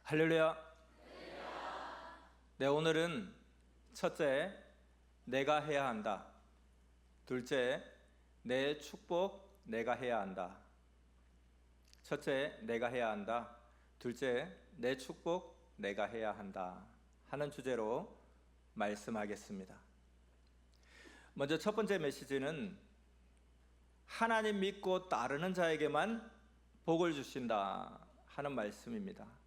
할렐루야. 네, 오늘은 첫째, 내가 해야 한다. 둘째, 내 축복 내가 해야 한다. 첫째, 내가 해야 한다. 둘째, 내 축복 내가 해야 한다 하는 주제로 말씀하겠습니다. 먼저 첫 번째 메시지는 하나님 믿고 따르는 자에게만 복을 주신다 하는 말씀입니다.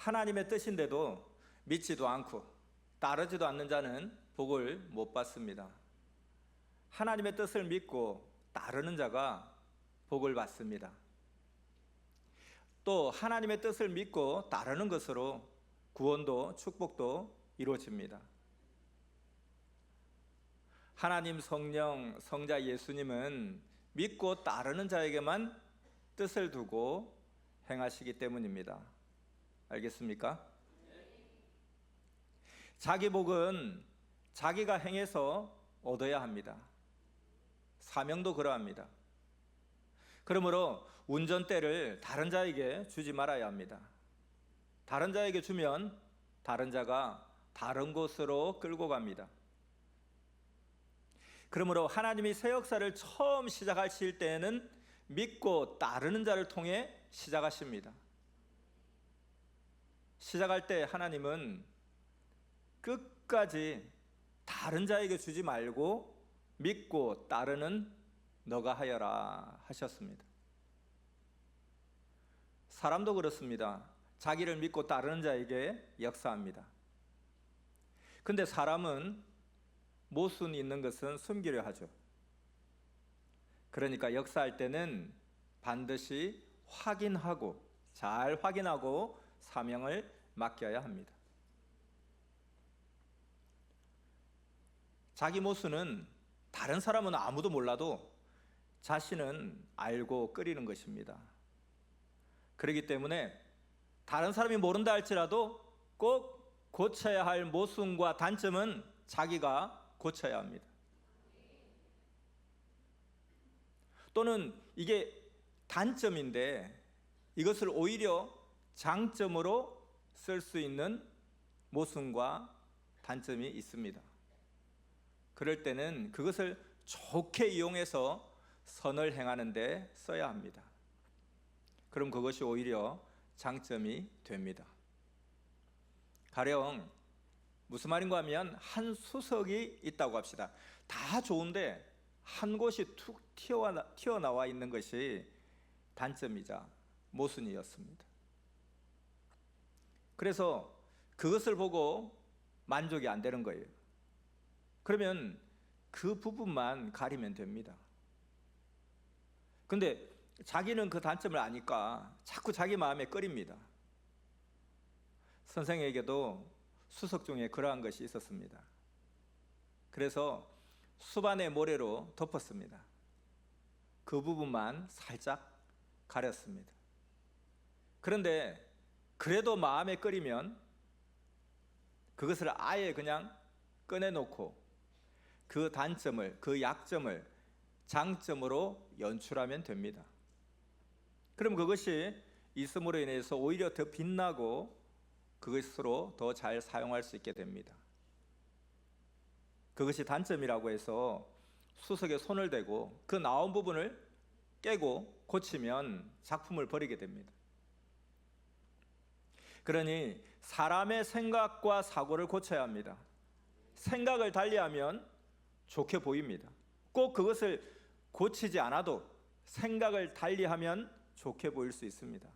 하나님의 뜻인데도 믿지도 않고 따르지도 않는 자는 복을 못 받습니다. 하나님의 뜻을 믿고 따르는 자가 복을 받습니다. 또 하나님의 뜻을 믿고 따르는 것으로 구원도 축복도 이루어집니다. 하나님, 성령, 성자 예수님은 믿고 따르는 자에게만 뜻을 두고 행하시기 때문입니다. 알겠습니까? 자기 복은 자기가 행해서 얻어야 합니다. 사명도 그러합니다. 그러므로 운전대를 다른 자에게 주지 말아야 합니다. 다른 자에게 주면 다른 자가 다른 곳으로 끌고 갑니다. 그러므로 하나님이 새 역사를 처음 시작하실 때에는 믿고 따르는 자를 통해 시작하십니다. 시작할 때 하나님은 끝까지 다른 자에게 주지 말고 믿고 따르는 너가 하여라 하셨습니다. 사람도 그렇습니다. 자기를 믿고 따르는 자에게 역사합니다. 근데 사람은 모순이 있는 것은 숨기려 하죠. 그러니까 역사할 때는 반드시 확인하고 잘 확인하고 사명을 맡겨야 합니다. 자기 모순은 다른 사람은 아무도 몰라도 자신은 알고 끓이는 것입니다. 그렇기 때문에 다른 사람이 모른다 할지라도 꼭 고쳐야 할 모순과 단점은 자기가 고쳐야 합니다. 또는 이게 단점인데 이것을 오히려 장점으로 쓸 수 있는 모순과 단점이 있습니다. 그럴 때는 그것을 좋게 이용해서 선을 행하는 데 써야 합니다. 그럼 그것이 오히려 장점이 됩니다. 가령 무슨 말인가 하면 한 수석이 있다고 합시다. 다 좋은데 한 곳이 툭 튀어나와 있는 것이 단점이자 모순이었습니다. 그래서 그것을 보고 만족이 안 되는 거예요. 그러면 그 부분만 가리면 됩니다. 근데 자기는 그 단점을 아니까 자꾸 자기 마음에 끓입니다. 선생에게도 수석 중에 그러한 것이 있었습니다. 그래서 수반의 모래로 덮었습니다. 그 부분만 살짝 가렸습니다. 그런데 그래도 마음에 끓이면 그것을 아예 그냥 꺼내놓고 그 단점을, 그 약점을 장점으로 연출하면 됩니다. 그럼 그것이 있음으로 인해서 오히려 더 빛나고 그것으로 더 잘 사용할 수 있게 됩니다. 그것이 단점이라고 해서 수석에 손을 대고 그 나온 부분을 깨고 고치면 작품을 버리게 됩니다. 그러니 사람의 생각과 사고를 고쳐야 합니다. 생각을 달리하면 좋게 보입니다. 꼭 그것을 고치지 않아도 생각을 달리하면 좋게 보일 수 있습니다.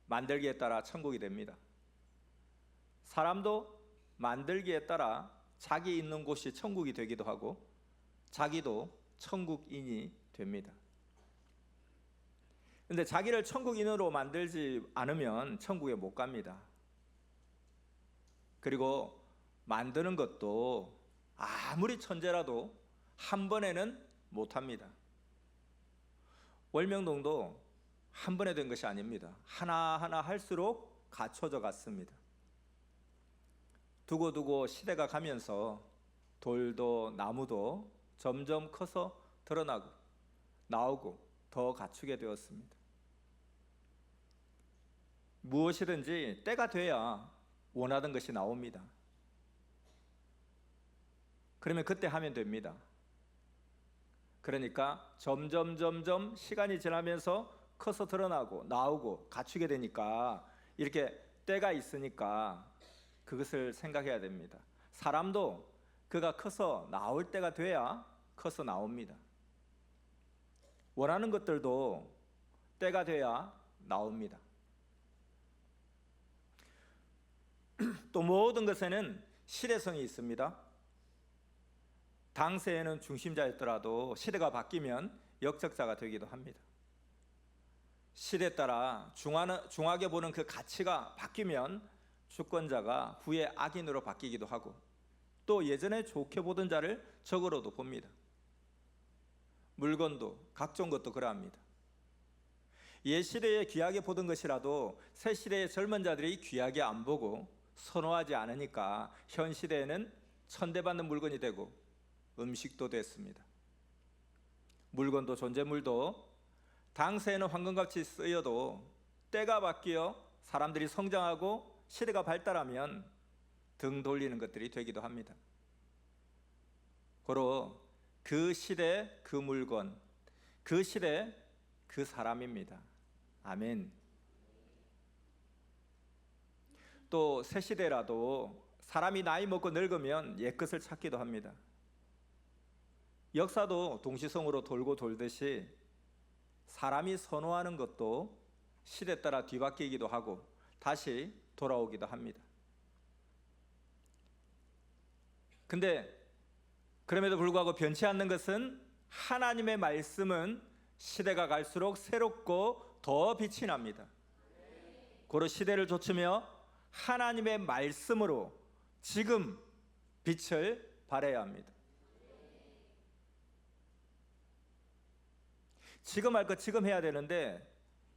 만들기에 따라 천국이 됩니다. 사람도 만들기에 따라 자기 있는 곳이 천국이 되기도 하고 자기도 천국인이 됩니다. 그런데 자기를 천국인으로 만들지 않으면 천국에 못 갑니다. 그리고 만드는 것도 아무리 천재라도 한 번에는 못합니다. 월명동도 한 번에 된 것이 아닙니다. 하나하나 할수록 갖춰져 갔습니다. 두고두고 시대가 가면서 돌도 나무도 점점 커서 드러나고 나오고 더 갖추게 되었습니다. 무엇이든지 때가 돼야 원하던 것이 나옵니다. 그러면 그때 하면 됩니다. 그러니까 점점 시간이 지나면서 커서 드러나고 나오고 갖추게 되니까 이렇게 때가 있으니까 그것을 생각해야 됩니다. 사람도 그가 커서 나올 때가 돼야 커서 나옵니다. 원하는 것들도 때가 돼야 나옵니다. 또 모든 것에는 시대성이 있습니다. 당시에는 중심자였더라도 시대가 바뀌면 역적자가 되기도 합니다. 시대에 따라 중하게 보는 그 가치가 바뀌면 주권자가 후에 악인으로 바뀌기도 하고, 또 예전에 좋게 보던 자를 적으로도 봅니다. 물건도 각종 것도 그러합니다. 옛 시대에 귀하게 보던 것이라도 새 시대의 젊은 자들이 귀하게 안 보고 선호하지 않으니까 현 시대에는 천대받는 물건이 되고 음식도 됐습니다. 물건도 존재물도 당시에는 황금같이 쓰여도 때가 바뀌어 사람들이 성장하고 시대가 발달하면 등 돌리는 것들이 되기도 합니다. 고로 그 시대 그 물건, 그 시대 그 사람입니다. 아멘. 또 새 시대라도 사람이 나이 먹고 늙으면 옛것을 찾기도 합니다. 역사도 동시성으로 돌고 돌듯이 사람이 선호하는 것도 시대 따라 뒤바뀌기도 하고 다시 돌아오기도 합니다. 근데 그럼에도 불구하고 변치 않는 것은 하나님의 말씀은 시대가 갈수록 새롭고 더 빛이 납니다. 고로 시대를 좇으며 하나님의 말씀으로 지금 빛을 발해야 합니다. 지금 할 것 지금 해야 되는데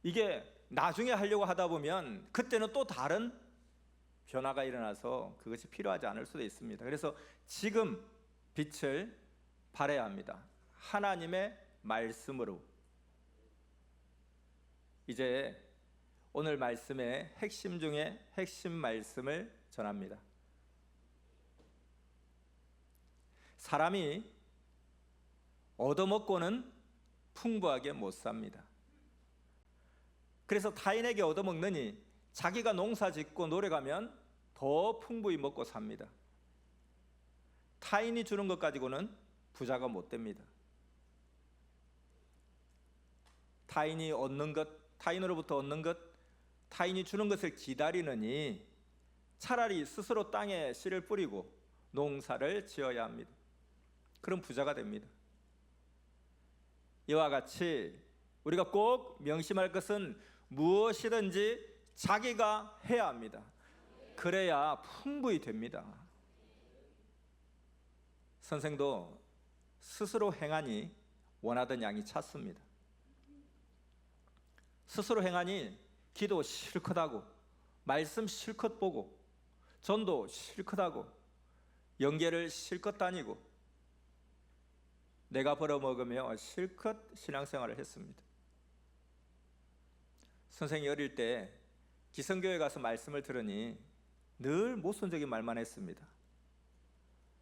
이게 나중에 하려고 하다 보면 그때는 또 다른 변화가 일어나서 그것이 필요하지 않을 수도 있습니다. 그래서 지금 빛을 발해야 합니다. 하나님의 말씀으로. 이제 오늘 말씀의 핵심 중에 핵심 말씀을 전합니다. 사람이 얻어먹고는 풍부하게 못 삽니다. 그래서 타인에게 얻어먹느니 자기가 농사 짓고 노력하면 더 풍부히 먹고 삽니다. 타인이 주는 것 가지고는 부자가 못 됩니다. 타인이 얻는 것, 타인으로부터 얻는 것, 타인이 주는 것을 기다리느니 차라리 스스로 땅에 씨를 뿌리고 농사를 지어야 합니다. 그럼 부자가 됩니다. 이와 같이 우리가 꼭 명심할 것은 무엇이든지 자기가 해야 합니다. 그래야 풍부히 됩니다. 선생도 스스로 행하니 원하던 양이 찼습니다. 스스로 행하니 기도 실컷 하고 말씀 실컷 보고 전도 실컷 하고 영계를 실컷 다니고 내가 벌어먹으며 실컷 신앙생활을 했습니다. 선생이 어릴 때 기성교회 가서 말씀을 들으니 늘 모순적인 말만 했습니다.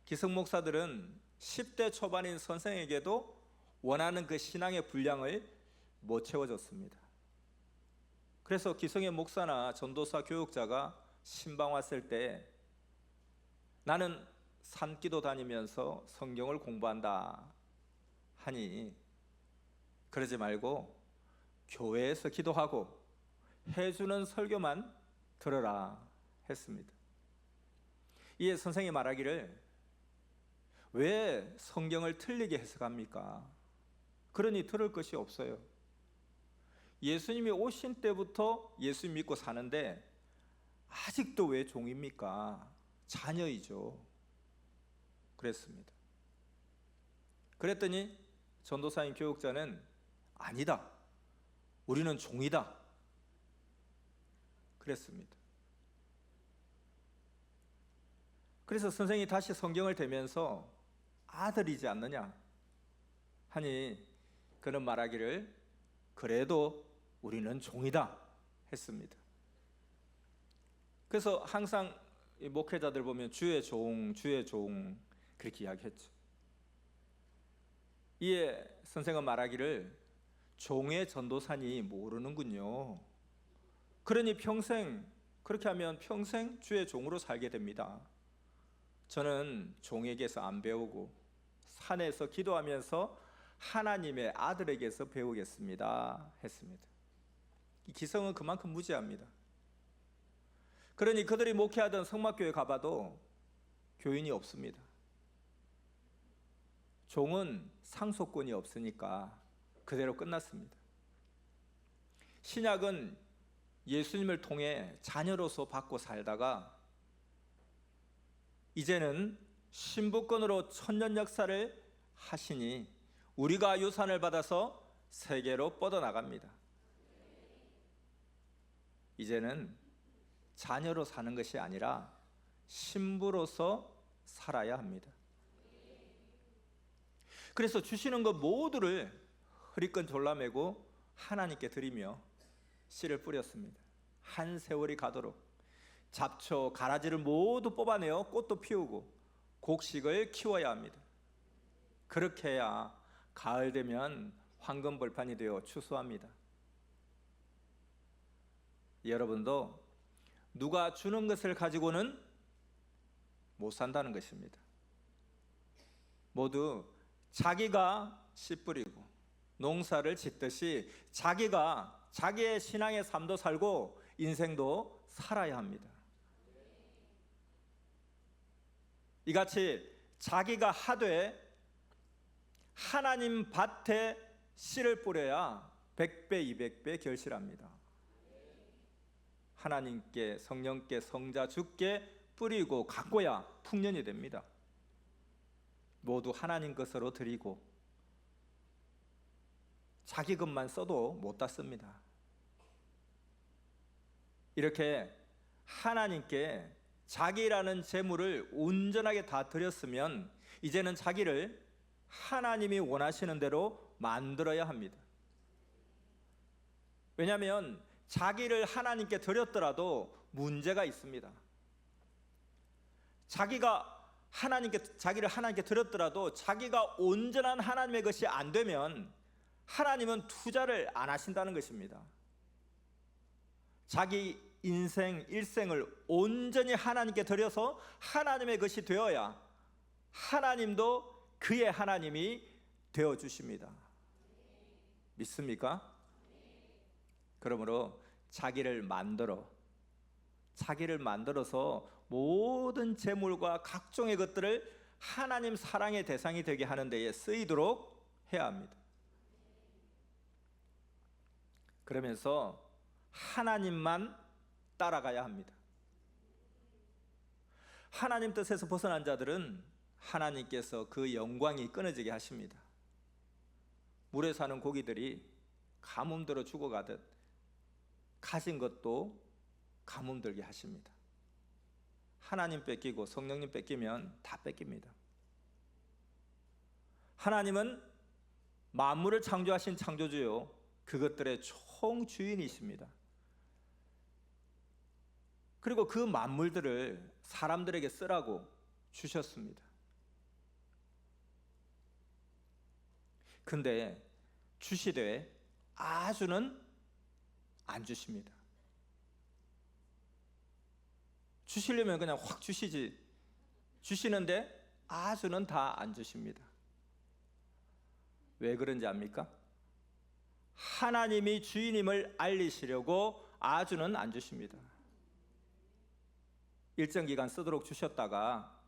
기성 목사들은 10대 초반인 선생에게도 원하는 그 신앙의 분량을 못 채워줬습니다. 그래서 기성의 목사나 전도사 교육자가 신방 왔을 때 나는 산기도 다니면서 성경을 공부한다 하니 그러지 말고 교회에서 기도하고 해주는 설교만 들어라 했습니다. 이에 선생이 말하기를 왜 성경을 틀리게 해석합니까? 그러니 들을 것이 없어요. 예수님이 오신 때부터 예수 믿고 사는데 아직도 왜 종입니까? 자녀이죠. 그랬습니다. 그랬더니 전도사인 교육자는 아니다. 우리는 종이다. 그랬습니다. 그래서 선생이 다시 성경을 대면서 아들이지 않느냐 하니 그는 말하기를 그래도 우리는 종이다 했습니다. 그래서 항상 이 목회자들 보면 주의 종, 주의 종 그렇게 이야기했죠. 이에 선생은 말하기를 종의 전도사니 모르는군요. 그러니 평생 그렇게 하면 평생 주의 종으로 살게 됩니다. 저는 종에게서 안 배우고 산에서 기도하면서 하나님의 아들에게서 배우겠습니다 했습니다. 이 기성은 그만큼 무지합니다. 그러니 그들이 목회하던 성막교회 가봐도 교인이 없습니다. 종은 상속권이 없으니까 그대로 끝났습니다. 신약은 예수님을 통해 자녀로서 받고 살다가 이제는 신부권으로 천년 역사를 하시니 우리가 유산을 받아서 세계로 뻗어나갑니다. 이제는 자녀로 사는 것이 아니라 신부로서 살아야 합니다. 그래서 주시는 것 모두를 허리끈 졸라매고 하나님께 드리며 씨를 뿌렸습니다. 한 세월이 가도록 잡초, 가라지를 모두 뽑아내어 꽃도 피우고 곡식을 키워야 합니다. 그렇게 해야 가을 되면 황금벌판이 되어 추수합니다. 여러분도 누가 주는 것을 가지고는 못 산다는 것입니다. 모두 자기가 씨 뿌리고 농사를 짓듯이 자기가 자기의 신앙의 삶도 살고 인생도 살아야 합니다. 이같이 자기가 하되 하나님 밭에 씨를 뿌려야 100배, 200배 결실합니다. 하나님께, 성령께, 성자, 주께 뿌리고 가꿔야 풍년이 됩니다. 모두 하나님 것으로 드리고 자기 것만 써도 못 땄습니다. 이렇게 하나님께 자기라는 재물을 온전하게 다 드렸으면 이제는 자기를 하나님이 원하시는 대로 만들어야 합니다. 왜냐하면 자기를 하나님께 드렸더라도 문제가 있습니다. 자기를 하나님께 드렸더라도 자기가 온전한 하나님의 것이 안 되면 하나님은 투자를 안 하신다는 것입니다. 자기 인생, 일생을 온전히 하나님께 드려서 하나님의 것이 되어야 하나님도 그의 하나님이 되어주십니다. 믿습니까? 그러므로 자기를 만들어서 모든 재물과 각종의 것들을 하나님 사랑의 대상이 되게 하는 데에 쓰이도록 해야 합니다. 그러면서 하나님만 따라가야 합니다. 하나님 뜻에서 벗어난 자들은 하나님께서 그 영광이 끊어지게 하십니다. 물에 사는 고기들이 가뭄들어 죽어가듯 가진 것도 가뭄들게 하십니다. 하나님 뺏기고 성령님 뺏기면 다 뺏깁니다. 하나님은 만물을 창조하신 창조주요 그것들의 총주인이십니다. 그리고 그 만물들을 사람들에게 쓰라고 주셨습니다. 근데 주시되 아주는 안 주십니다. 주시려면 그냥 확 주시지. 주시는데 아주는 다 안 주십니다. 왜 그런지 압니까? 하나님이 주인임을 알리시려고 아주는 안 주십니다. 일정 기간 쓰도록 주셨다가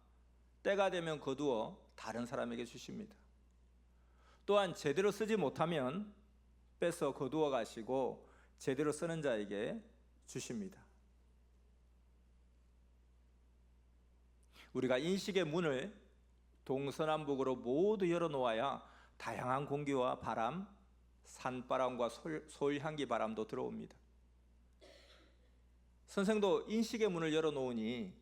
때가 되면 거두어 다른 사람에게 주십니다. 또한 제대로 쓰지 못하면 뺏어 거두어 가시고 제대로 쓰는 자에게 주십니다. 우리가 인식의 문을 동서남북으로 모두 열어놓아야 다양한 공기와 바람, 산바람과 솔향기 바람도 들어옵니다. 선생도 인식의 문을 열어놓으니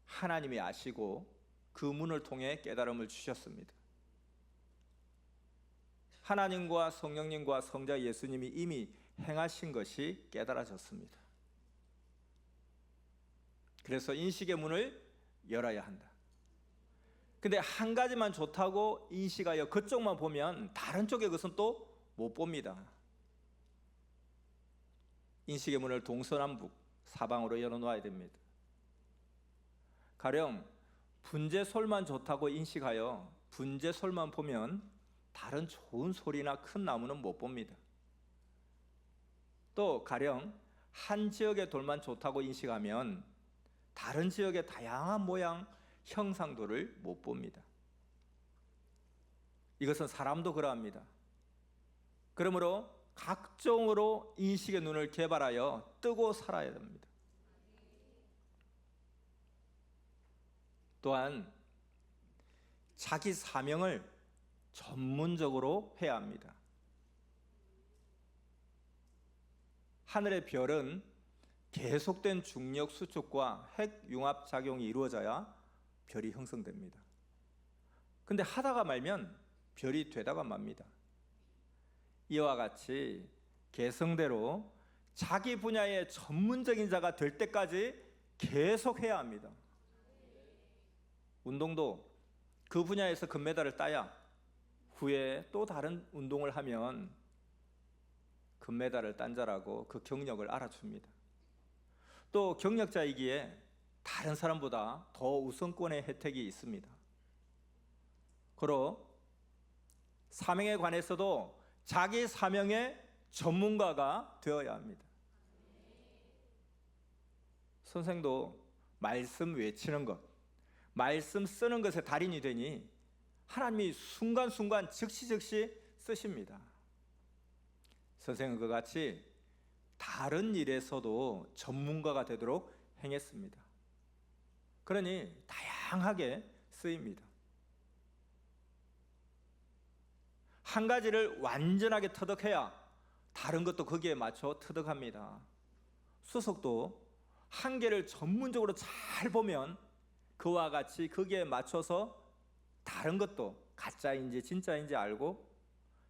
하나님이 아시고 그 문을 통해 깨달음을 주셨습니다. 하나님과 성령님과 성자 예수님이 이미 행하신 것이 깨달아졌습니다. 그래서 인식의 문을 열어야 한다. 근데 한 가지만 좋다고 인식하여 그쪽만 보면 다른 쪽의 것은 또 못 봅니다. 인식의 문을 동서남북 사방으로 열어놓아야 됩니다. 가령 분재솔만 좋다고 인식하여 분재솔만 보면 다른 좋은 소리나 큰 나무는 못 봅니다. 또 가령 한 지역의 돌만 좋다고 인식하면 다른 지역의 다양한 모양, 형상들을 못 봅니다. 이것은 사람도 그러합니다. 그러므로 각종으로 인식의 눈을 개발하여 뜨고 살아야 됩니다. 또한 자기 사명을 전문적으로 해야 합니다. 하늘의 별은 계속된 중력 수축과 핵 융합 작용이 이루어져야 별이 형성됩니다. 근데 하다가 말면 별이 되다가 맙니다. 이와 같이 개성대로 자기 분야의 전문적인 자가 될 때까지 계속 해야 합니다. 운동도 그 분야에서 금메달을 따야 후에 또 다른 운동을 하면 금메달을 딴 자라고 그 경력을 알아줍니다. 또 경력자이기에 다른 사람보다 더 우선권의 혜택이 있습니다. 그러 사명에 관해서도 자기 사명의 전문가가 되어야 합니다. 선생도 말씀 외치는 것, 말씀 쓰는 것에 달인이 되니 하나님이 순간순간 즉시 쓰십니다. 선생은 그같이 다른 일에서도 전문가가 되도록 행했습니다. 그러니 다양하게 쓰입니다. 한 가지를 완전하게 터득해야 다른 것도 거기에 맞춰 터득합니다. 수석도 한 개를 전문적으로 잘 보면 그와 같이 거기에 맞춰서 다른 것도 가짜인지 진짜인지 알고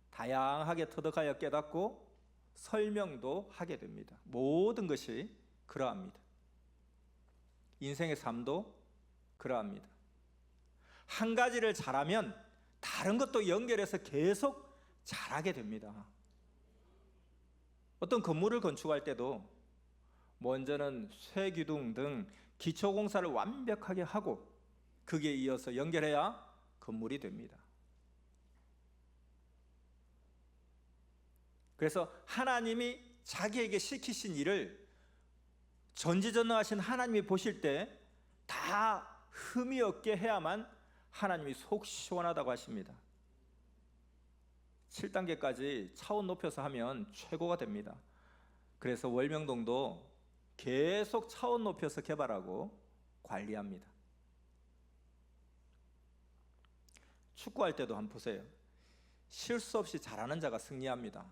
다양하게 터득하여 깨닫고 설명도 하게 됩니다. 모든 것이 그러합니다. 인생의 삶도 그러합니다. 한 가지를 잘하면 다른 것도 연결해서 계속 잘하게 됩니다. 어떤 건물을 건축할 때도 먼저는 쇠기둥 등 기초공사를 완벽하게 하고 거기에 이어서 연결해야 건물이 됩니다. 그래서 하나님이 자기에게 시키신 일을 전지전능하신 하나님이 보실 때 다 흠이 없게 해야만 하나님이 속 시원하다고 하십니다. 7단계까지 차원 높여서 하면 최고가 됩니다. 그래서 월명동도 계속 차원 높여서 개발하고 관리합니다. 축구할 때도 한번 보세요. 실수 없이 잘하는 자가 승리합니다.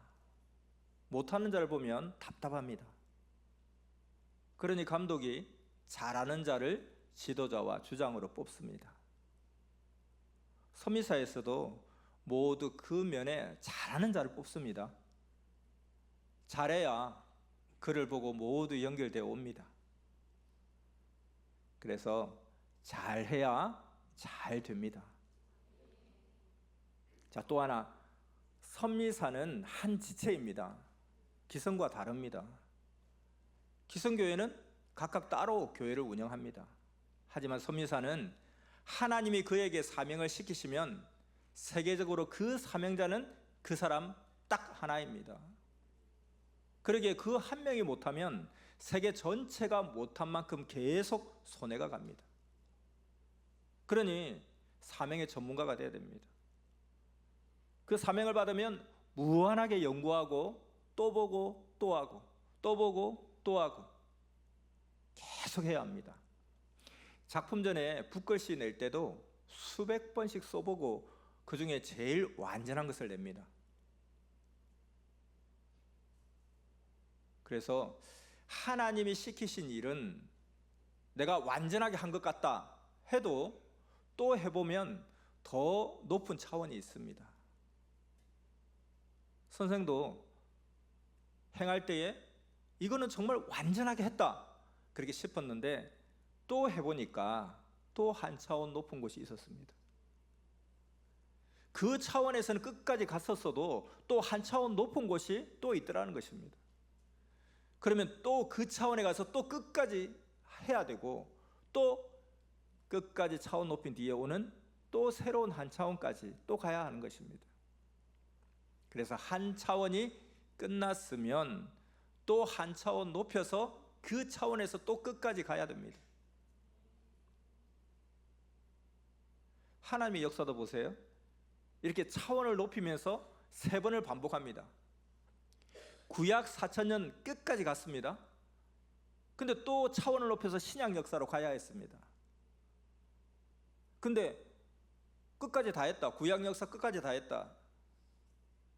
못하는 자를 보면 답답합니다. 그러니 감독이 잘하는 자를 지도자와 주장으로 뽑습니다. 선미사에서도 모두 그 면에 잘하는 자를 뽑습니다. 잘해야 그를 보고 모두 연결되어 옵니다. 그래서 잘해야 잘 됩니다. 자, 또 하나, 선미사는 한 지체입니다. 기성과 다릅니다. 기성교회는 각각 따로 교회를 운영합니다. 하지만 선미사는 하나님이 그에게 사명을 시키시면 세계적으로 그 사명자는 그 사람 딱 하나입니다. 그러기에 그 한 명이 못하면 세계 전체가 못한 만큼 계속 손해가 갑니다. 그러니 사명의 전문가가 되어야 됩니다. 그 사명을 받으면 무한하게 연구하고 또 보고 또 하고 또 보고 또 하고 계속 해야 합니다. 작품 전에 붓글씨 낼 때도 수백 번씩 써보고 그 중에 제일 완전한 것을 냅니다. 그래서 하나님이 시키신 일은 내가 완전하게 한 것 같다 해도 또 해보면 더 높은 차원이 있습니다. 선생도 행할 때에 이거는 정말 완전하게 했다 그렇게 싶었는데 또 해보니까 또 한 차원 높은 곳이 있었습니다. 그 차원에서는 끝까지 갔었어도 또 한 차원 높은 곳이 또 있더라는 것입니다. 그러면 또 그 차원에 가서 또 끝까지 해야 되고, 또 끝까지 차원 높인 뒤에 오는 또 새로운 한 차원까지 또 가야 하는 것입니다. 그래서 한 차원이 끝났으면 또 한 차원 높여서 그 차원에서 또 끝까지 가야 됩니다. 하나님의 역사도 보세요. 이렇게 차원을 높이면서 3번을 반복합니다. 구약 4,000년 끝까지 갔습니다. 근데 또 차원을 높여서 신약 역사로 가야 했습니다. 근데 끝까지 다 했다. 구약 역사 끝까지 다 했다.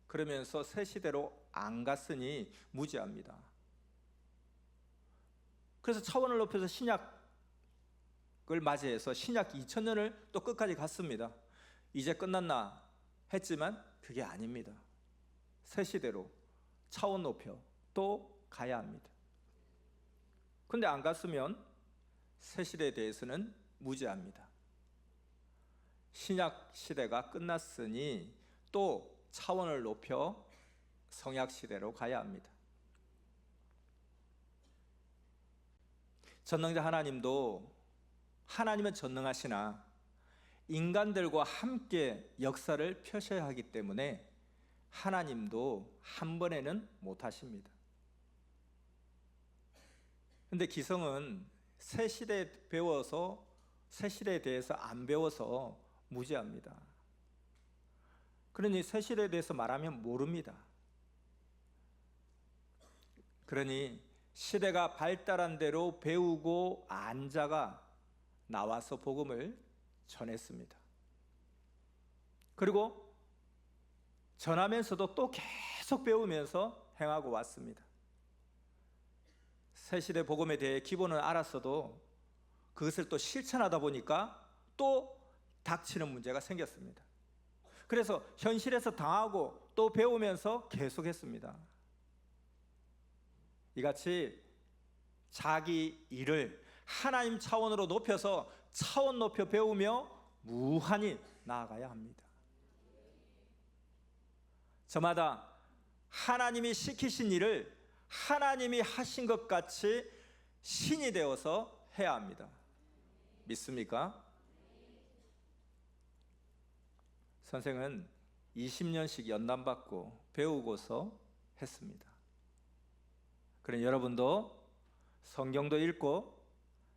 그러면서 새 시대로 안 갔으니 무지합니다. 그래서 차원을 높여서 신약을 맞이해서 신약 2000년을 또 끝까지 갔습니다. 이제 끝났나 했지만 그게 아닙니다. 새 시대로 차원 높여 또 가야 합니다. 근데 안 갔으면 새 시대에 대해서는 무지합니다. 신약 시대가 끝났으니 또 차원을 높여 성약 시대로 가야 합니다. 전능자 하나님도, 하나님은 전능하시나 인간들과 함께 역사를 펴셔야 하기 때문에 하나님도 한 번에는 못 하십니다. 근데 기성은 새 시대에 배워서, 새 시대에 대해서 안 배워서 무지합니다. 그러니 새 시대에 대해서 말하면 모릅니다. 그러니 시대가 발달한 대로 배우고 안 자가 나와서 복음을 전했습니다. 그리고 전하면서도 또 계속 배우면서 행하고 왔습니다. 새시대 복음에 대해 기본은 알았어도 그것을 또 실천하다 보니까 또 닥치는 문제가 생겼습니다. 그래서 현실에서 당하고 또 배우면서 계속했습니다. 이같이 자기 일을 하나님 차원으로 높여서 차원 높여 배우며 무한히 나아가야 합니다. 저마다 하나님이 시키신 일을 하나님이 하신 것 같이 신이 되어서 해야 합니다. 믿습니까? 선생은 20년씩 연단받고 배우고서 했습니다. 그러니 여러분도 성경도 읽고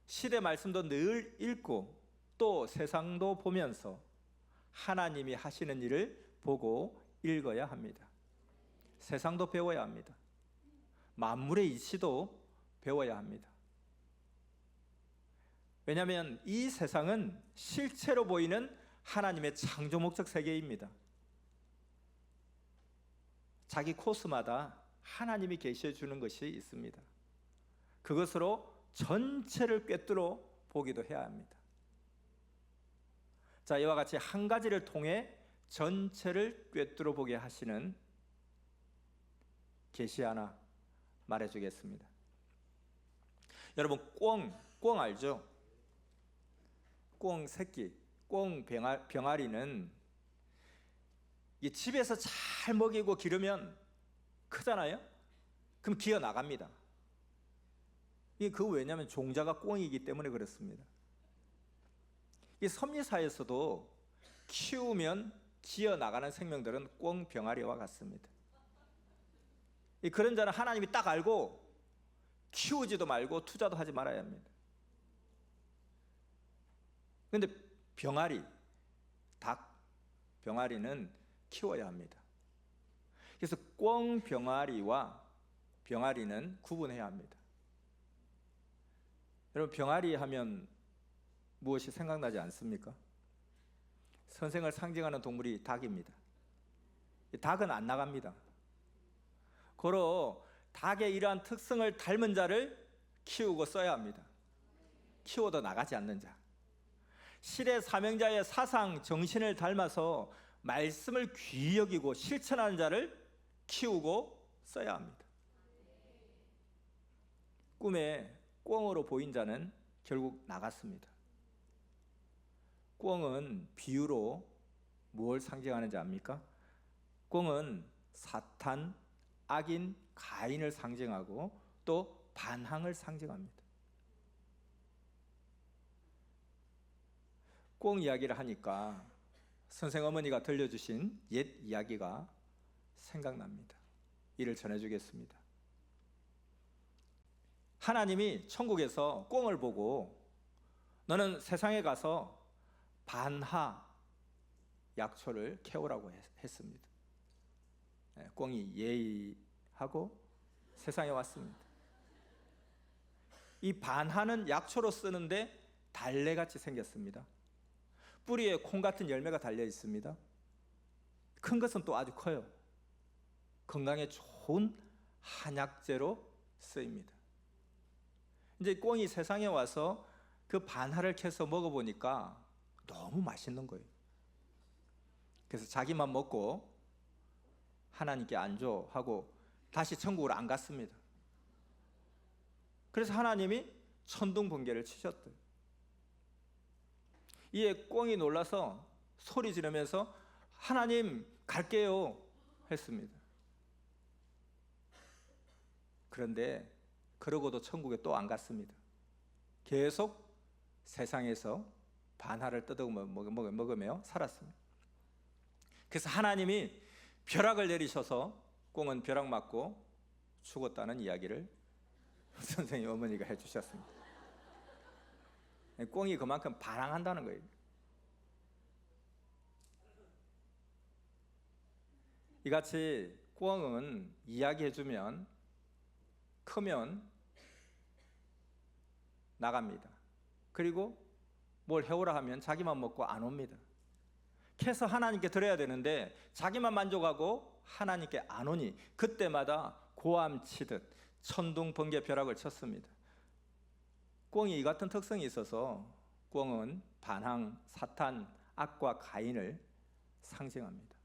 시대 말씀도 늘 읽고 또 세상도 보면서 하나님이 하시는 일을 보고 읽어야 합니다. 세상도 배워야 합니다. 만물의 이치도 배워야 합니다. 왜냐하면 이 세상은 실체로 보이는 하나님의 창조 목적 세계입니다. 자기 코스마다 하나님이 계시해 주는 것이 있습니다. 그것으로 전체를 꿰뚫어 보기도 해야 합니다. 자, 이와 같이 한 가지를 통해 전체를 꿰뚫어 보게 하시는 계시 하나 말해 주겠습니다. 여러분, 꿩 알죠? 꿩 새끼, 꿩 병아리는 이 집에서 잘 먹이고 기르면 크잖아요? 그럼 기어 나갑니다. 이게 왜냐하면 종자가 꿩이기 때문에 그렇습니다. 이 섭리사에서도 키우면 기어 나가는 생명들은 꿩 병아리와 같습니다. 그런 자는 하나님이 딱 알고 키우지도 말고 투자도 하지 말아야 합니다. 그런데 병아리, 닭 병아리는 키워야 합니다. 그래서 꿩 병아리와 병아리는 구분해야 합니다. 여러분, 병아리 하면 무엇이 생각나지 않습니까? 선생을 상징하는 동물이 닭입니다. 닭은 안 나갑니다. 고로 닭의 이러한 특성을 닮은 자를 키우고 써야 합니다. 키워도 나가지 않는 자, 시대 사명자의 사상 정신을 닮아서 말씀을 귀히 여기고 실천하는 자를 키우고 써야 합니다. 꿈에 꿩으로 보인 자는 결국 나갔습니다. 꿩은 비유로 무엇을 상징하는지 압니까? 꿩은 사탄, 악인 가인을 상징하고 또 반항을 상징합니다. 꿩 이야기를 하니까 선생 어머니가 들려주신 옛 이야기가 생각납니다. 이를 전해주겠습니다. 하나님이 천국에서 꿩을 보고 너는 세상에 가서 반하 약초를 캐오라고 했습니다. 꿩이 예의하고 세상에 왔습니다. 이 반하는 약초로 쓰는데 달래같이 생겼습니다. 뿌리에 콩 같은 열매가 달려 있습니다. 큰 것은 또 아주 커요. 건강에 좋은 한약재로 쓰입니다. 이제 꿩이 세상에 와서 그 반하를 캐서 먹어보니까 너무 맛있는 거예요. 그래서 자기만 먹고 하나님께 안 줘 하고 다시 천국으로 안 갔습니다. 그래서 하나님이 천둥번개를 치셨대요. 이에 꿩이 놀라서 소리 지르면서 하나님 갈게요 했습니다. 그런데 그러고도 천국에 또 안 갔습니다. 계속 세상에서 반하를 먹으며 살았습니다. 그래서 하나님이 벼락을 내리셔서 꿩은 벼락 맞고 죽었다는 이야기를 선생님 어머니가 해주셨습니다. 꿩이 그만큼 반항한다는 거예요. 이같이 꿩은 이야기해주면 크면 나갑니다. 그리고 뭘 해오라 하면 자기만 먹고 안 옵니다. 캐서 하나님께 드려야 되는데 자기만 만족하고 하나님께 안 오니 그때마다 고함치듯 천둥 번개 벼락을 쳤습니다. 꿩이 이 같은 특성이 있어서 꿩은 반항, 사탄, 악과 가인을 상징합니다.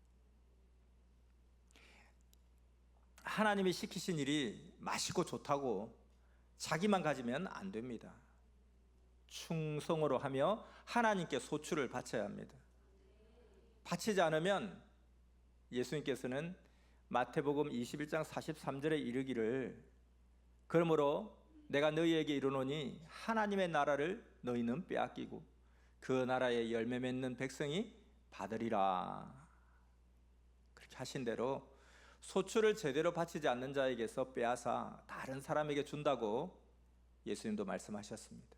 하나님이 시키신 일이 맛있고 좋다고 자기만 가지면 안 됩니다. 충성으로 하며 하나님께 소출을 바쳐야 합니다. 바치지 않으면 예수님께서는 마태복음 21장 43절에 이르기를 그러므로 내가 너희에게 이르노니 하나님의 나라를 너희는 빼앗기고 그 나라의 열매 맺는 백성이 받으리라. 그렇게 하신 대로 소출을 제대로 바치지 않는 자에게서 빼앗아 다른 사람에게 준다고 예수님도 말씀하셨습니다.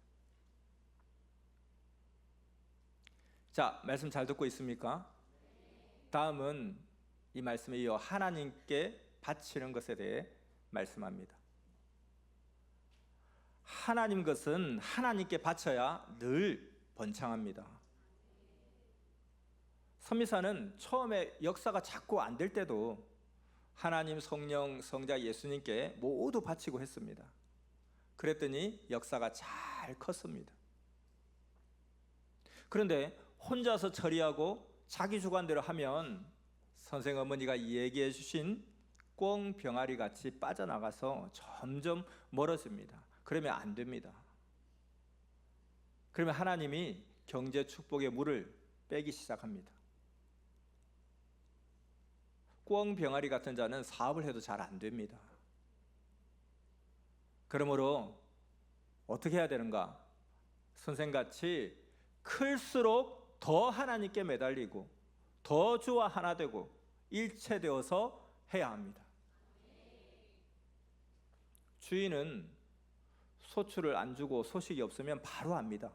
자, 말씀 잘 듣고 있습니까? 다음은 이 말씀에 이어 하나님께 바치는 것에 대해 말씀합니다. 하나님 것은 하나님께 바쳐야 늘 번창합니다. 선미사는 처음에 역사가 자꾸 안 될 때도 하나님, 성령, 성자 예수님께 모두 바치고 했습니다. 그랬더니 역사가 잘 컸습니다. 그런데 혼자서 처리하고 자기 주관대로 하면 선생 어머니가 얘기해 주신 꿩 병아리 같이 빠져나가서 점점 멀어집니다. 그러면 안 됩니다. 그러면 하나님이 경제 축복의 물을 빼기 시작합니다. 꿩 병아리 같은 자는 사업을 해도 잘 안 됩니다. 그러므로 어떻게 해야 되는가? 선생같이 클수록 더 하나님께 매달리고 더 주와 하나 되고 일체되어서 해야 합니다. 주인은 소출을 안 주고 소식이 없으면 바로 압니다.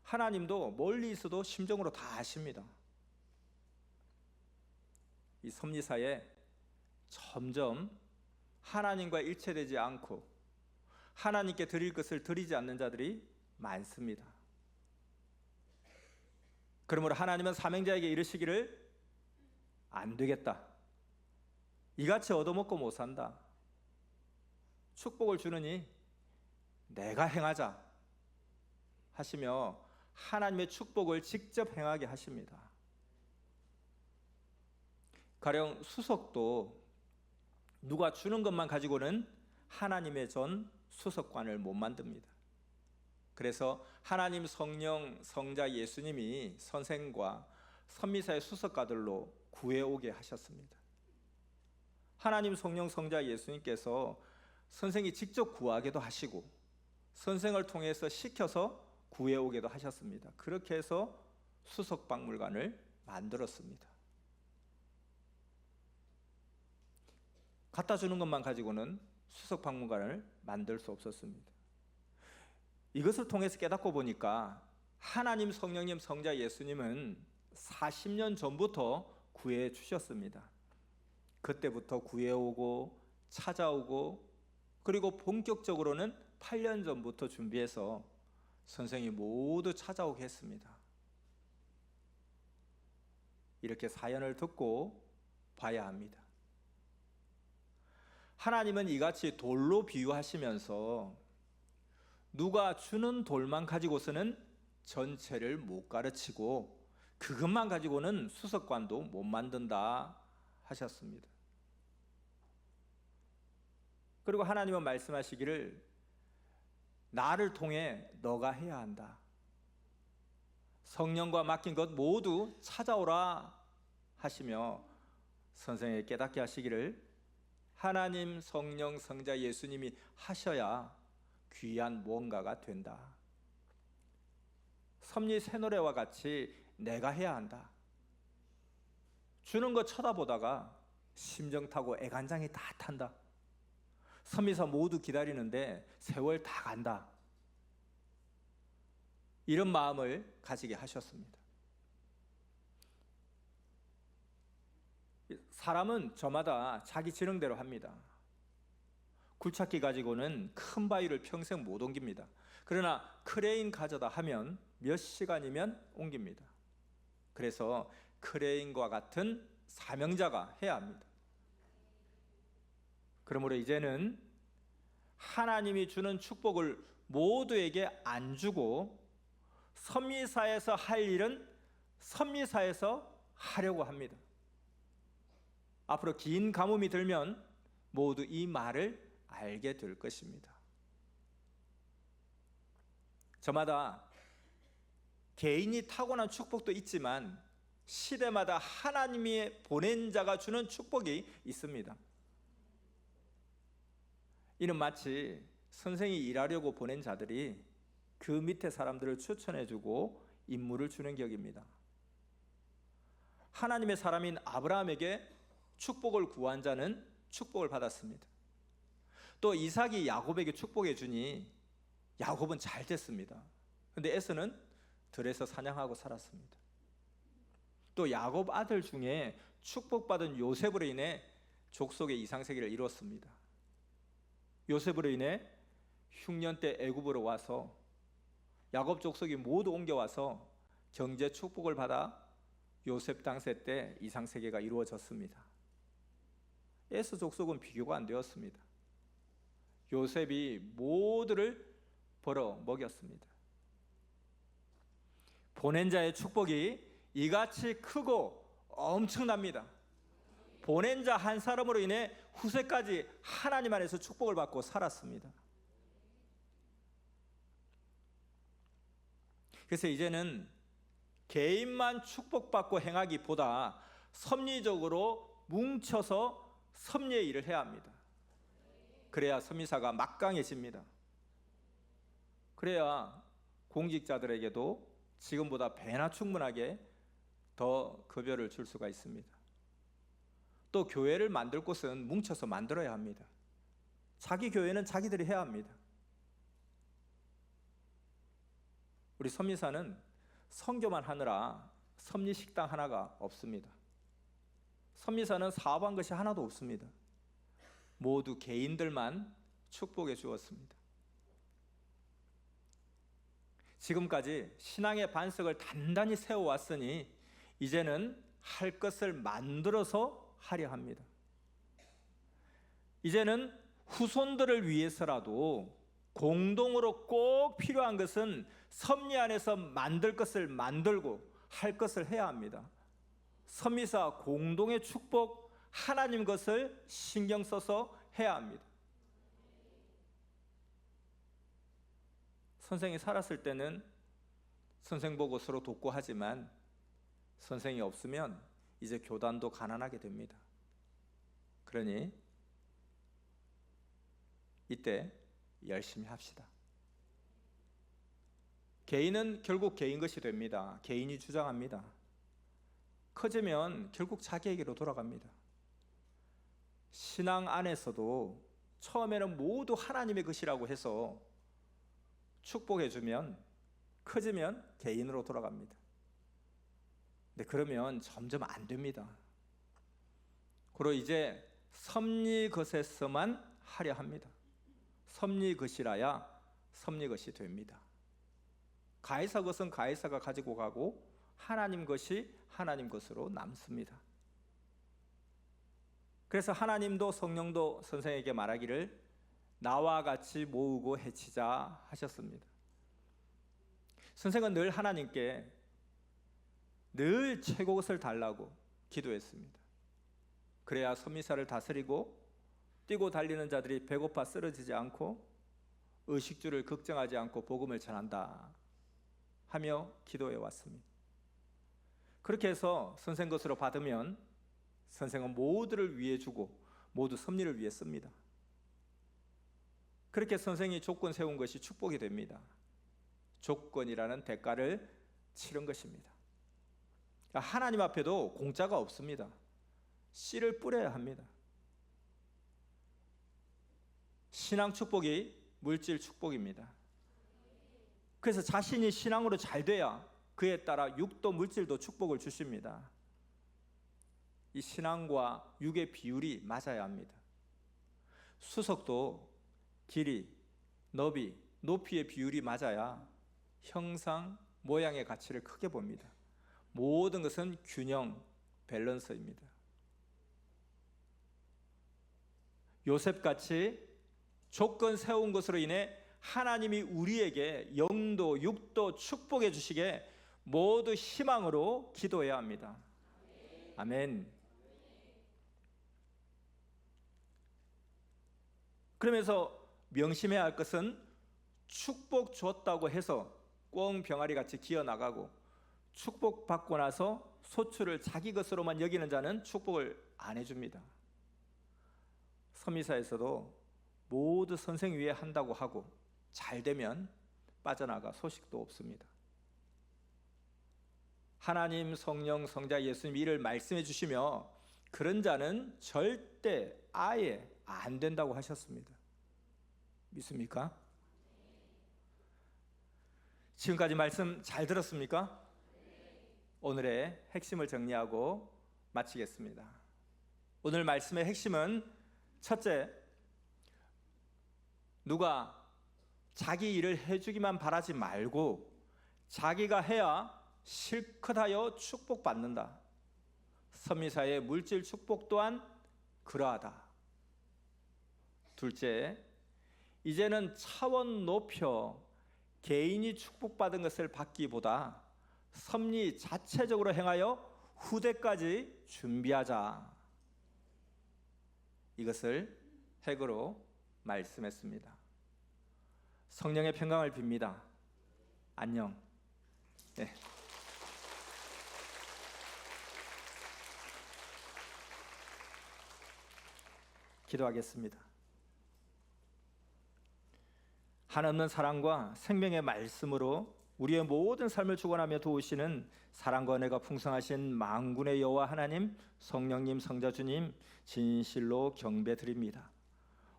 하나님도 멀리 있어도 심정으로 다 아십니다. 이 섭리사에 점점 하나님과 일체되지 않고 하나님께 드릴 것을 드리지 않는 자들이 많습니다. 그러므로 하나님은 사명자에게 이르시기를 안 되겠다. 이같이 얻어먹고 못 산다. 축복을 주느니 내가 행하자 하시며 하나님의 축복을 직접 행하게 하십니다. 가령 수석도 누가 주는 것만 가지고는 하나님의 전 수석관을 못 만듭니다. 그래서 하나님 성령 성자 예수님이 선생과 선미사의 수석가들로 구해오게 하셨습니다. 하나님 성령 성자 예수님께서 선생이 직접 구하기도 하시고 선생을 통해서 시켜서 구해오기도 하셨습니다. 그렇게 해서 수석박물관을 만들었습니다. 갖다 주는 것만 가지고는 수석박물관을 만들 수 없었습니다. 이것을 통해서 깨닫고 보니까 하나님 성령님 성자 예수님은 40년 전부터 구해 주셨습니다. 그때부터 구해오고 찾아오고 그리고 본격적으로는 8년 전부터 준비해서 선생이 모두 찾아오게 했습니다. 이렇게 사연을 듣고 봐야 합니다. 하나님은 이같이 돌로 비유하시면서 누가 주는 돌만 가지고서는 전체를 못 가르치고 그것만 가지고는 수석관도 못 만든다 하셨습니다. 그리고 하나님은 말씀하시기를 나를 통해 너가 해야 한다. 성령과 맡긴 것 모두 찾아오라 하시며 선생에게 깨닫게 하시기를 하나님 성령 성자 예수님이 하셔야 귀한 무언가가 된다. 섭리 새노래와 같이 내가 해야 한다. 주는 거 쳐다보다가 심정 타고 애간장이 다 탄다. 선미사 모두 기다리는데 세월 다 간다. 이런 마음을 가지게 하셨습니다. 사람은 저마다 자기 지능대로 합니다. 굴착기 가지고는 큰 바위를 평생 못 옮깁니다. 그러나 크레인 가져다 하면 몇 시간이면 옮깁니다. 그래서 크레인과 같은 사명자가 해야 합니다. 그러므로 이제는 하나님이 주는 축복을 모두에게 안 주고 선미사에서 할 일은 선미사에서 하려고 합니다. 앞으로 긴 가뭄이 들면 모두 이 말을 알게 될 것입니다. 저마다 개인이 타고난 축복도 있지만 시대마다 하나님이 보낸 자가 주는 축복이 있습니다. 이는 마치 선생이 일하려고 보낸 자들이 그 밑에 사람들을 추천해주고 임무를 주는 격입니다. 하나님의 사람인 아브라함에게 축복을 구한 자는 축복을 받았습니다. 또 이삭이 야곱에게 축복해 주니 야곱은 잘 됐습니다. 그런데 에서는 들에서 사냥하고 살았습니다. 또 야곱 아들 중에 축복받은 요셉으로 인해 족속의 이상세계를 이뤘습니다. 요셉으로 인해 흉년 때 애굽으로 와서 야곱 족속이 모두 옮겨와서 경제 축복을 받아 요셉 당세 때 이상세계가 이루어졌습니다. 에서 족속은 비교가 안 되었습니다. 요셉이 모두를 벌어 먹였습니다. 보낸 자의 축복이 이같이 크고 엄청납니다. 보낸 자 한 사람으로 인해 후세까지 하나님 안에서 축복을 받고 살았습니다. 그래서 이제는 개인만 축복받고 행하기보다 섭리적으로 뭉쳐서 섭리의 일을 해야 합니다. 그래야 섭리사가 막강해집니다. 그래야 공직자들에게도 지금보다 배나 충분하게 더 급여를 줄 수가 있습니다. 또 교회를 만들 곳은 뭉쳐서 만들어야 합니다. 자기 교회는 자기들이 해야 합니다. 우리 섭리사는 선교만 하느라 섭리식당 하나가 없습니다. 섭리사는 사업한 것이 하나도 없습니다. 모두 개인들만 축복해 주었습니다. 지금까지 신앙의 반석을 단단히 세워왔으니 이제는 할 것을 만들어서 하려 합니다. 이제는 후손들을 위해서라도 공동으로 꼭 필요한 것은 섭리 안에서 만들 것을 만들고 할 것을 해야 합니다. 섭리사 공동의 축복, 하나님 것을 신경 써서 해야 합니다. 선생이 살았을 때는 선생 보고 서로 돕고 하지만 선생이 없으면 이제 교단도 가난하게 됩니다. 그러니 이때 열심히 합시다. 개인은 결국 개인 것이 됩니다. 개인이 주장합니다. 커지면 결국 자기에게로 돌아갑니다. 신앙 안에서도 처음에는 모두 하나님의 것이라고 해서 축복해주면 커지면 개인으로 돌아갑니다. 근데 그러면 점점 안 됩니다. 그리고 이제 섭리 것에서만 하려 합니다. 섭리 것이라야 섭리 것이 됩니다. 가이사 것은 가이사가 가지고 가고 하나님 것이 하나님 것으로 남습니다. 그래서 하나님도 성령도 선생에게 말하기를 나와 같이 모으고 해치자 하셨습니다. 선생은 늘 하나님께 늘 최고 것을 달라고 기도했습니다. 그래야 선미사를 다스리고 뛰고 달리는 자들이 배고파 쓰러지지 않고 의식주를 걱정하지 않고 복음을 전한다 하며 기도해 왔습니다. 그렇게 해서 선생 것으로 받으면 선생은 모두를 위해 주고 모두 섭리를 위해 씁니다. 그렇게 선생이 조건 세운 것이 축복이 됩니다. 조건이라는 대가를 치른 것입니다. 하나님 앞에도 공짜가 없습니다. 씨를 뿌려야 합니다. 신앙 축복이 물질 축복입니다. 그래서 자신이 신앙으로 잘 돼야 그에 따라 육도 물질도 축복을 주십니다. 이 신앙과 육의 비율이 맞아야 합니다. 수석도 길이, 너비, 높이의 비율이 맞아야 형상, 모양의 가치를 크게 봅니다. 모든 것은 균형, 밸런스입니다. 요셉같이 조건 세운 것으로 인해 하나님이 우리에게 영도, 육도 축복해 주시게 모두 희망으로 기도해야 합니다. 아멘. 그러면서 명심해야 할 것은 축복 줬다고 해서 꽁 병아리 같이 기어나가고 축복받고 나서 소출을 자기 것으로만 여기는 자는 축복을 안 해줍니다. 서미사에서도 모두 선생 위에 한다고 하고 잘 되면 빠져나가 소식도 없습니다. 하나님, 성령, 성자, 예수님 이를 말씀해 주시며 그런 자는 절대 아예 안 된다고 하셨습니다. 믿습니까? 지금까지 말씀 잘 들었습니까? 오늘의 핵심을 정리하고 마치겠습니다. 오늘 말씀의 핵심은 첫째, 누가 자기 일을 해주기만 바라지 말고 자기가 해야 실컷 하여 축복받는다. 선미사의 물질 축복 또한 그러하다. 둘째, 이제는 차원 높여 개인이 축복받은 것을 받기보다 섭리 자체적으로 행하여 후대까지 준비하자. 이것을 핵으로 말씀했습니다. 성령의 평강을 빕니다. 안녕. 네. 기도하겠습니다. 한없는 사랑과 생명의 말씀으로 우리의 모든 삶을 주관하며 도우시는 사랑과 은혜가 풍성하신 만군의 여호와 하나님, 성령님, 성자주님 진실로 경배드립니다.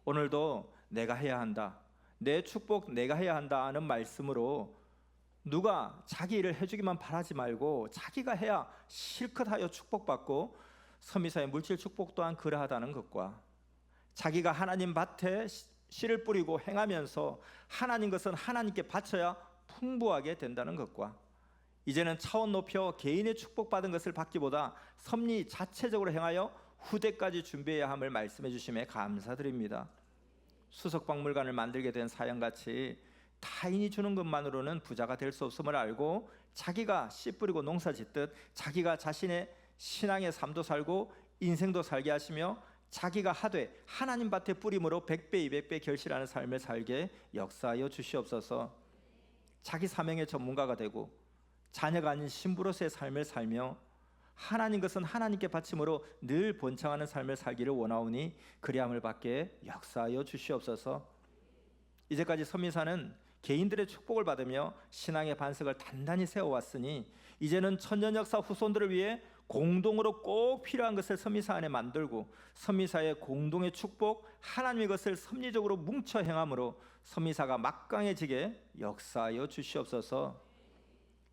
오늘도 내가 해야 한다, 내 축복 내가 해야 한다 하는 말씀으로 누가 자기 일을 해주기만 바라지 말고 자기가 해야 실컷 하여 축복받고 선미사의 물질 축복 또한 그러하다는 것과 자기가 하나님 밭에 씨를 뿌리고 행하면서 하나님 것은 하나님께 바쳐야 풍부하게 된다는 것과 이제는 차원 높여 개인의 축복받은 것을 받기보다 섭리 자체적으로 행하여 후대까지 준비해야 함을 말씀해 주심에 감사드립니다. 수석박물관을 만들게 된 사연같이 타인이 주는 것만으로는 부자가 될 수 없음을 알고 자기가 씨 뿌리고 농사 짓듯 자기가 자신의 신앙의 삶도 살고 인생도 살게 하시며 자기가 하되 하나님 밭에 뿌림으로 100배 200배 결실하는 삶을 살게 역사하여 주시옵소서. 자기 사명의 전문가가 되고 자녀가 아닌 신부로서의 삶을 살며 하나님 것은 하나님께 바침으로 늘 본청하는 삶을 살기를 원하오니 그리함을 받게 역사하여 주시옵소서. 이제까지 선미사는 개인들의 축복을 받으며 신앙의 반석을 단단히 세워왔으니 이제는 천년역사 후손들을 위해 공동으로 꼭 필요한 것을 선미사 안에 만들고 선미사의 공동의 축복 하나님의 것을 섭리적으로 뭉쳐 행함으로 선미사가 막강해지게 역사하여 주시옵소서.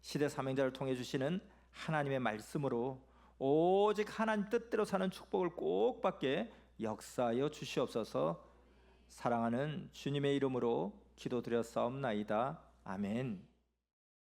시대 사명자를 통해 주시는 하나님의 말씀으로 오직 하나님 뜻대로 사는 축복을 꼭 받게 역사하여 주시옵소서. 사랑하는 주님의 이름으로 기도드렸사옵나이다. 아멘.